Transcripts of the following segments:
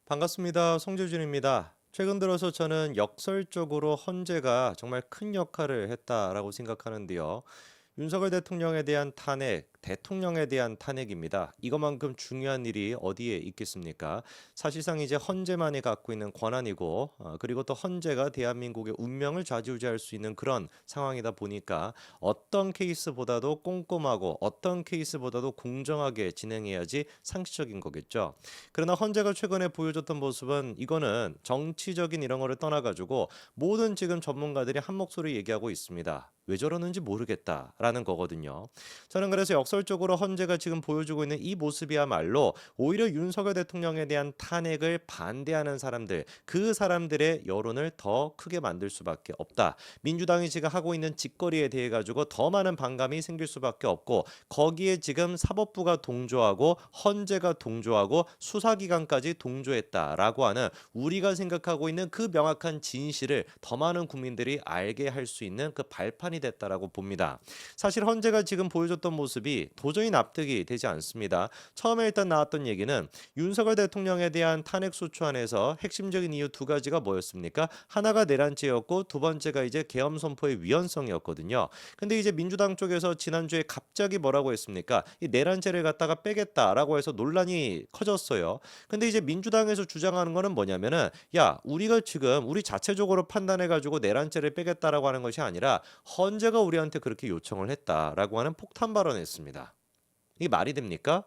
반갑습니다. 송재준입니다. 최근 들어서 저는 역설적으로 헌재가 정말 큰 역할을 했다라고 생각하는데요. 윤석열 대통령에 대한 탄핵, 대통령에 대한 탄핵입니다. 이것만큼 중요한 일이 어디에 있겠습니까? 사실상 이제 헌재만이 갖고 있는 권한이고, 그리고 또 헌재가 대한민국의 운명을 좌지우지할 수 있는 그런 상황이다 보니까 어떤 케이스보다도 꼼꼼하고 어떤 케이스보다도 공정하게 진행해야지 상식적인 거겠죠. 그러나 헌재가 최근에 보여줬던 모습은 이거는 정치적인 이런 거를 떠나가지고 모든 지금 전문가들이 한 목소리 얘기하고 있습니다. 왜 저러는지 모르겠다라는 거거든요. 저는 그래서 역설적으로 헌재가 지금 보여주고 있는 이 모습이야말로 오히려 윤석열 대통령에 대한 탄핵을 반대하는 사람들, 그 사람들의 여론을 더 크게 만들 수밖에 없다. 민주당이 지금 하고 있는 짓거리에 대해 가지고 더 많은 반감이 생길 수밖에 없고, 거기에 지금 사법부가 동조하고 헌재가 동조하고 수사기관까지 동조했다라고 하는 우리가 생각하고 있는 그 명확한 진실을 더 많은 국민들이 알게 할 수 있는 그 발판이 됐다라고 봅니다. 사실 헌재가 지금 보여줬던 모습이 도저히 납득이 되지 않습니다. 처음에 일단 나왔던 얘기는 윤석열 대통령에 대한 탄핵 소추안에서 핵심적인 이유 두 가지가 뭐였습니까? 하나가 내란죄였고 두 번째가 이제 계엄 선포의 위헌성이었거든요. 근데 이제 민주당 쪽에서 지난주에 갑자기 뭐라고 했습니까? 이 내란죄를 갖다가 빼겠다라고 해서 논란이 커졌어요. 근데 이제 민주당에서 주장하는 거는 뭐냐면은, 야, 우리가 지금 우리 자체적으로 판단해 가지고 내란죄를 빼겠다라고 하는 것이 아니라 헌재가 우리한테 그렇게 요청을 했다라고 하는 폭탄 발언했습니다. 이게 말이 됩니까?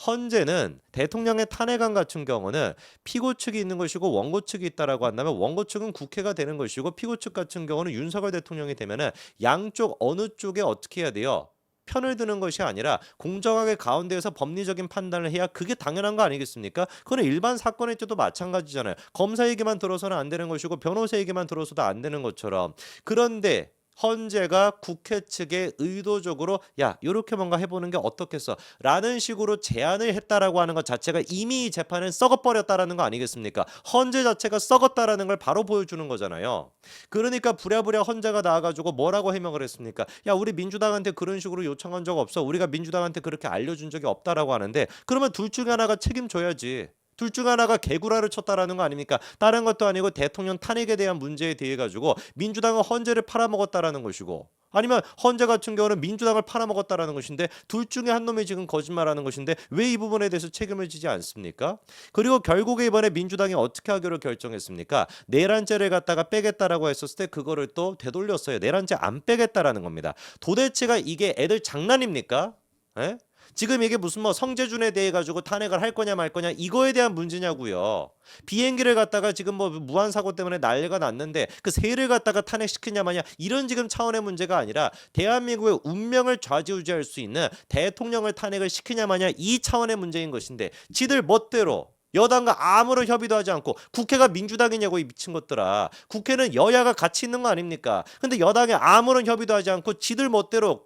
헌재는 대통령의 탄핵안 같은 경우는 피고 측이 있는 것이고 원고 측이 있다라고 한다면 원고 측은 국회가 되는 것이고 피고 측 같은 경우는 윤석열 대통령이 되면은 양쪽 어느 쪽에 어떻게 해야 돼요? 편을 드는 것이 아니라 공정하게 가운데에서 법리적인 판단을 해야 그게 당연한 거 아니겠습니까? 그건 일반 사건의 때도 마찬가지잖아요. 검사 얘기만 들어서는 안 되는 것이고 변호사 얘기만 들어서도 안 되는 것처럼. 그런데 헌재가 국회 측에 의도적으로 야 이렇게 뭔가 해보는 게 어떻겠어 라는 식으로 제안을 했다라고 하는 것 자체가 이미 이 재판은 썩어버렸다라는 거 아니겠습니까? 헌재 자체가 썩었다라는 걸 바로 보여주는 거잖아요. 그러니까 부랴부랴 헌재가 나와가지고 뭐라고 해명을 했습니까? 야, 우리 민주당한테 그런 식으로 요청한 적 없어, 우리가 민주당한테 그렇게 알려준 적이 없다라고 하는데, 그러면 둘 중에 하나가 책임져야지. 둘 중 하나가 개구라를 쳤다라는 거 아닙니까? 다른 것도 아니고 대통령 탄핵에 대한 문제에 대해 가지고 민주당은 헌재를 팔아먹었다라는 것이고, 아니면 헌재 같은 경우는 민주당을 팔아먹었다라는 것인데, 둘 중에 한 놈이 지금 거짓말하는 것인데 왜 이 부분에 대해서 책임을 지지 않습니까? 그리고 결국에 이번에 민주당이 어떻게 하기로 결정했습니까? 내란죄를 갖다가 빼겠다라고 했었을 때 그거를 또 되돌렸어요. 내란죄 안 빼겠다라는 겁니다. 도대체가 이게 애들 장난입니까? 에? 지금 이게 무슨 뭐 성재준에 대해 가지고 탄핵을 할 거냐 말 거냐 이거에 대한 문제냐고요. 비행기를 갖다가 지금 뭐 무한 사고 때문에 난리가 났는데 그 새를 갖다가 탄핵시키냐 마냐 이런 지금 차원의 문제가 아니라 대한민국의 운명을 좌지우지할 수 있는 대통령을 탄핵을 시키냐 마냐 이 차원의 문제인 것인데, 지들 멋대로 여당과 아무런 협의도 하지 않고, 국회가 민주당이냐고 이 미친 것들아. 국회는 여야가 같이 있는 거 아닙니까? 근데 여당에 아무런 협의도 하지 않고 지들 멋대로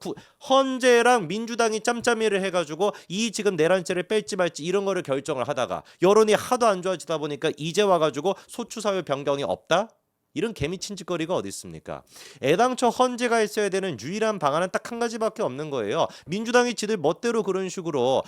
헌재랑 민주당이 짬짬이를 해가지고 이 지금 내란죄를 뺄지 말지 이런 거를 결정을 하다가 여론이 하도 안 좋아지다 보니까 이제 와가지고 소추사유 변경이 없다? 이런 개미친 짓거리가 어디 있습니까? 애당초 헌재가 있어야 되는 유일한 방안은 딱 한 가지밖에 없는 거예요. 민주당이 지들 멋대로 그런 식으로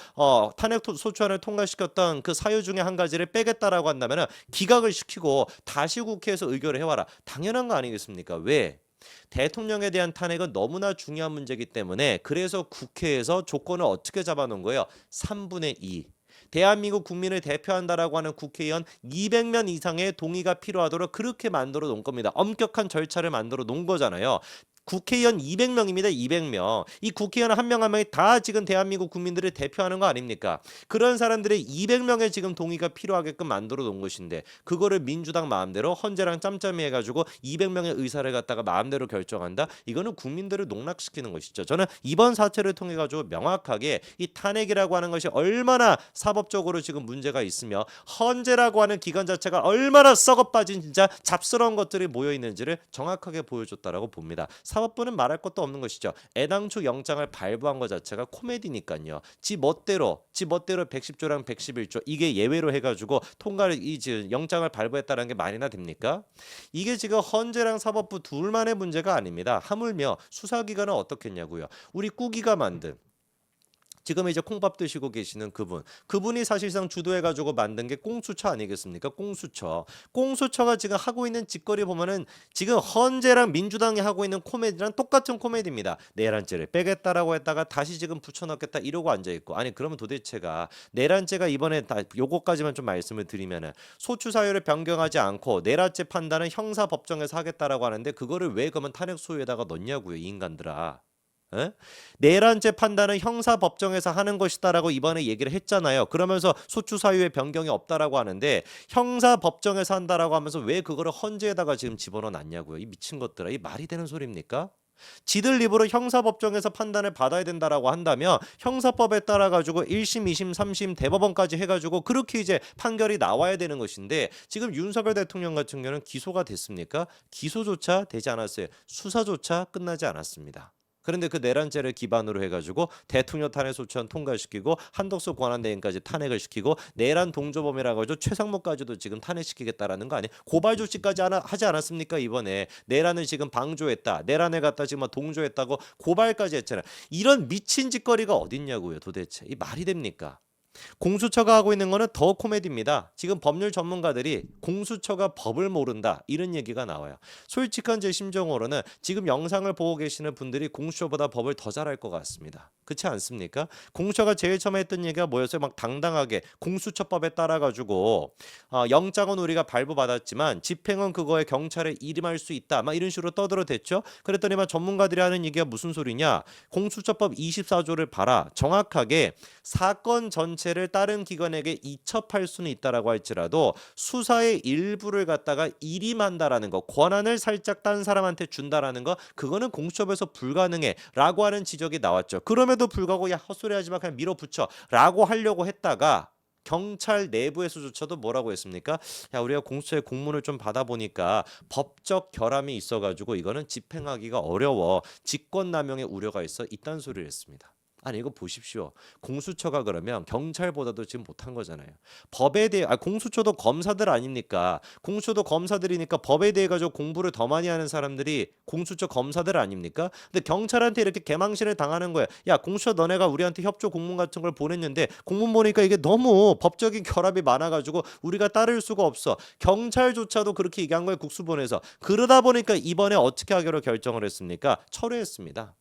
탄핵 소추안을 통과시켰던 그 사유 중에 한 가지를 빼겠다라고 한다면 기각을 시키고 다시 국회에서 의결을 해와라. 당연한 거 아니겠습니까? 왜? 대통령에 대한 탄핵은 너무나 중요한 문제이기 때문에, 그래서 국회에서 조건을 어떻게 잡아놓은 거예요? 3분의 2. 대한민국 국민을 대표한다라고 하는 국회의원 200명 이상의 동의가 필요하도록 그렇게 만들어 놓은 겁니다. 엄격한 절차를 만들어 놓은 거잖아요. 국회의원 200명입니다. 200명. 이 국회의원 한 명 한 명이 다 지금 대한민국 국민들을 대표하는 거 아닙니까? 그런 사람들의 200명의 지금 동의가 필요하게끔 만들어 놓은 것인데, 그거를 민주당 마음대로 헌재랑 짬짬이 해가지고 200명의 의사를 갖다가 마음대로 결정한다? 이거는 국민들을 농락시키는 것이죠. 저는 이번 사태를 통해 가지고 명확하게 이 탄핵이라고 하는 것이 얼마나 사법적으로 지금 문제가 있으며 헌재라고 하는 기관 자체가 얼마나 썩어빠진 진짜 잡스러운 것들이 모여 있는지를 정확하게 보여줬다라고 봅니다. 사법부는 말할 것도 없는 것이죠. 애당초 영장을 발부한 것 자체가 코미디니까요. 지 멋대로 110조랑 111조 이게 예외로 해가지고 통과를 영장을 발부했다는 게 말이나 됩니까? 이게 지금 헌재랑 사법부 둘만의 문제가 아닙니다. 하물며 수사기관은 어떻겠냐고요. 우리 꾸기가 만든 지금 이제 콩밥 드시고 계시는 그분이 사실상 주도해가지고 만든 게 公수처 아니겠습니까? 公수처. 公수처가 지금 하고 있는 짓거리 보면은 지금 헌재랑 민주당이 하고 있는 코미디랑 똑같은 코미디입니다. 내란죄를 빼겠다라고 했다가 다시 지금 붙여넣겠다 이러고 앉아있고, 아니 그러면 도대체가 내란죄가 이번에 다 요거까지만 좀 말씀을 드리면은 소추 사유를 변경하지 않고 내란죄 판단은 형사법정에서 하겠다라고 하는데 그거를 왜 그러면 탄핵 소유에다가 넣냐고요, 이 인간들아. 에? 내란죄 판단은 형사법정에서 하는 것이다라고 이번에 얘기를 했잖아요. 그러면서 소추 사유의 변경이 없다라고 하는데 형사법정에서 한다라고 하면서 왜 그거를 헌재에다가 지금 집어넣어 놨냐고요. 이 미친 것들아. 이 말이 되는 소리입니까? 지들 입으로 형사법정에서 판단을 받아야 된다라고 한다면 형사법에 따라 가지고 1심, 2심, 3심 대법원까지 해가지고 그렇게 이제 판결이 나와야 되는 것인데 지금 윤석열 대통령 같은 경우는 기소가 됐습니까? 기소조차 되지 않았어요. 수사조차 끝나지 않았습니다. 그런데 그 내란죄를 기반으로 해가지고 대통령 탄핵 소추안 통과시키고 한덕수 권한대행까지 탄핵을 시키고 내란 동조범이라고 해서 최상무까지도 지금 탄핵시키겠다라는 거 아니에요? 고발 조치까지 하지 않았습니까? 이번에 내란을 지금 방조했다, 내란에 갖다 지금 막 동조했다고 고발까지 했잖아요. 이런 미친 짓거리가 어딨냐고요, 도대체. 이 말이 됩니까? 공수처가 하고 있는 거는 더 코미디입니다. 지금 법률 전문가들이 공수처가 법을 모른다 이런 얘기가 나와요. 솔직한 제 심정으로는 지금 영상을 보고 계시는 분들이 공수처보다 법을 더 잘할 것 같습니다. 그렇지 않습니까? 공수처가 제일 처음에 했던 얘기가 뭐였어요? 막 당당하게 공수처법에 따라 가지고 영장은 우리가 발부받았지만 집행은 그거에 경찰에 일임할 수 있다. 막 이런 식으로 떠들어댔죠. 그랬더니만 전문가들이 하는 얘기가 무슨 소리냐? 공수처법 24조를 봐라. 정확하게 사건 전체를 다른 기관에게 이첩할 수는 있다라고 할지라도 수사의 일부를 갖다가 일임한다라는 거, 권한을 살짝 딴 사람한테 준다라는 거, 그거는 공수처법에서 불가능해라고 하는 지적이 나왔죠. 그럼에도 불구하고 야 헛소리하지 마 그냥 밀어붙여라고 하려고 했다가 경찰 내부에서조차도 뭐라고 했습니까? 야 우리가 공수처의 공문을 좀 받아보니까 법적 결함이 있어가지고 이거는 집행하기가 어려워, 직권남용의 우려가 있어, 이딴 소리를 했습니다. 아니 이거 보십시오. 공수처가 그러면 경찰보다도 지금 못한 거잖아요. 법에 대해 공수처도 검사들 아닙니까? 공수처도 검사들이니까 법에 대해 가지고 공부를 더 많이 하는 사람들이 공수처 검사들 아닙니까? 근데 경찰한테 이렇게 개망신을 당하는 거야. 야 공수처 너네가 우리한테 협조 공문 같은 걸 보냈는데 공문 보니까 이게 너무 법적인 결함이 많아가지고 우리가 따를 수가 없어. 경찰조차도 그렇게 얘기한 거예요, 국수본에서. 그러다 보니까 이번에 어떻게 하기로 결정을 했습니까? 철회했습니다.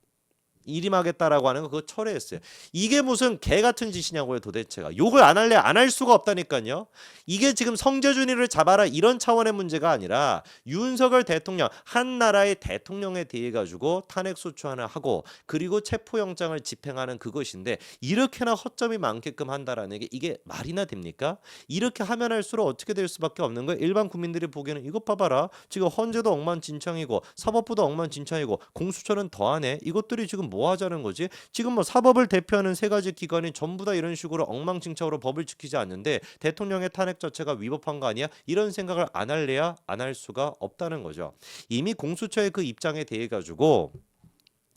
일임하겠다라고 하는 거 그거 철회했어요. 이게 무슨 개 같은 짓이냐고요, 도대체가. 욕을 안 할래 안 할 수가 없다니까요. 이게 지금 성재준이를 잡아라 이런 차원의 문제가 아니라 윤석열 대통령, 한 나라의 대통령에 대해 가지고 탄핵 소추안을 하고 그리고 체포영장을 집행하는 그것인데 이렇게나 허점이 많게끔 한다라는 게 이게 말이나 됩니까? 이렇게 하면 할수록 어떻게 될 수밖에 없는 거예요. 일반 국민들이 보기에는 이것 봐봐라. 지금 헌재도 엉망진창이고 사법부도 엉망진창이고 공수처는 더하네. 이것들이 지금 뭐 하자는 거지? 지금 뭐 사법을 대표하는 세 가지 기관이 전부 다 이런 식으로 엉망진창으로 법을 지키지 않는데 대통령의 탄핵 자체가 위법한 거 아니야? 이런 생각을 안 할래야 안 할 수가 없다는 거죠. 이미 공수처의 그 입장에 대해 가지고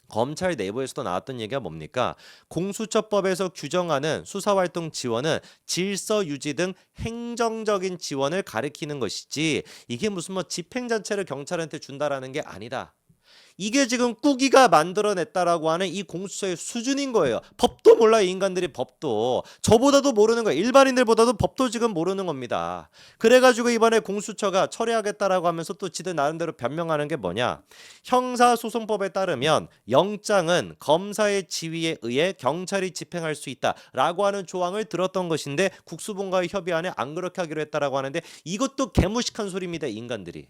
검찰 내부에서도 나왔던 얘기가 뭡니까? 공수처법에서 규정하는 수사활동 지원은 질서 유지 등 행정적인 지원을 가리키는 것이지 이게 무슨 뭐 집행자체를 경찰한테 준다라는 게 아니다. 이게 지금 꾸기가 만들어냈다라고 하는 이 공수처의 수준인 거예요. 법도 몰라, 이 인간들이. 법도 저보다도 모르는 거예요. 일반인들보다도 법도 지금 모르는 겁니다. 그래가지고 이번에 공수처가 철회하겠다라고 하면서 또 지들 나름대로 변명하는 게 뭐냐? 형사소송법에 따르면 영장은 검사의 지휘에 의해 경찰이 집행할 수 있다라고 하는 조항을 들었던 것인데 국수본과의 협의안에 안 그렇게 하기로 했다라고 하는데 이것도 개무식한 소리입니다, 이 인간들이.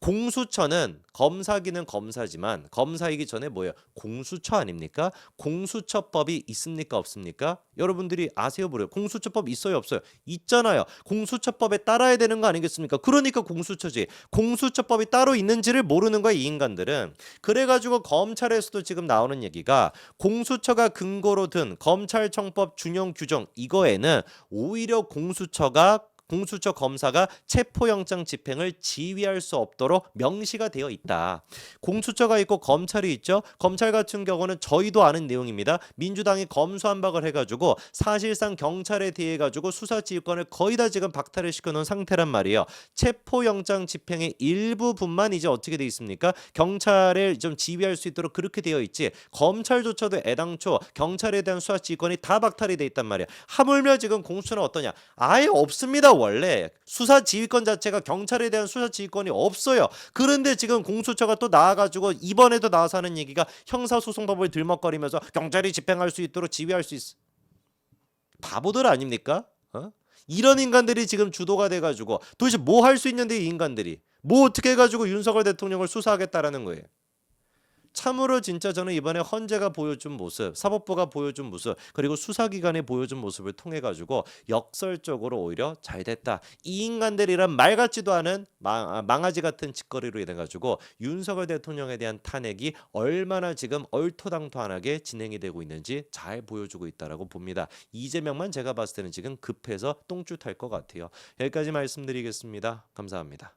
공수처는 검사기는 검사지만 검사이기 전에 뭐예요? 공수처 아닙니까? 공수처법이 있습니까? 없습니까? 여러분들이 아세요? 모르요? 공수처법 있어요? 없어요? 있잖아요. 공수처법에 따라야 되는 거 아니겠습니까? 그러니까 공수처지. 공수처법이 따로 있는지를 모르는 거야, 이 인간들은. 그래가지고 검찰에서도 지금 나오는 얘기가 공수처가 근거로 든 검찰청법 준용 규정 이거에는 오히려 공수처가 공수처 검사가 체포영장 집행을 지휘할 수 없도록 명시가 되어 있다. 공수처가 있고 검찰이 있죠. 검찰 같은 경우는 저희도 아는 내용입니다. 민주당이 검수완박을 해가지고 사실상 경찰에 대해 가지고 수사지휘권을 거의 다 지금 박탈을 시켜놓은 상태란 말이에요. 체포영장 집행의 일부분만 이제 어떻게 돼 있습니까? 경찰을 좀 지휘할 수 있도록 그렇게 되어 있지. 검찰조차도 애당초 경찰에 대한 수사지휘권이 다 박탈이 돼 있단 말이야. 하물며 지금 공수처는 어떠냐? 아예 없습니다. 원래 수사지휘권 자체가 경찰에 대한 수사지휘권이 없어요. 그런데 지금 공수처가 또 나와가지고 이번에도 나와서 하는 얘기가 형사소송법을 들먹거리면서 경찰이 집행할 수 있도록 지휘할 수 있어. 바보들 아닙니까? 이런 인간들이 지금 주도가 돼가지고 도대체 뭐 할 수 있는데 이 인간들이 뭐 어떻게 해가지고 윤석열 대통령을 수사하겠다라는 거예요. 참으로 진짜 저는 이번에 헌재가 보여준 모습, 사법부가 보여준 모습, 그리고 수사기관이 보여준 모습을 통해 가지고 역설적으로 오히려 잘 됐다. 이 인간들이란 말 같지도 않은 망아지 같은 짓거리로 인해 가지고 윤석열 대통령에 대한 탄핵이 얼마나 지금 얼토당토하게 진행이 되고 있는지 잘 보여주고 있다라고 봅니다. 이재명만 제가 봤을 때는 지금 급해서 똥줄 탈 것 같아요. 여기까지 말씀드리겠습니다. 감사합니다.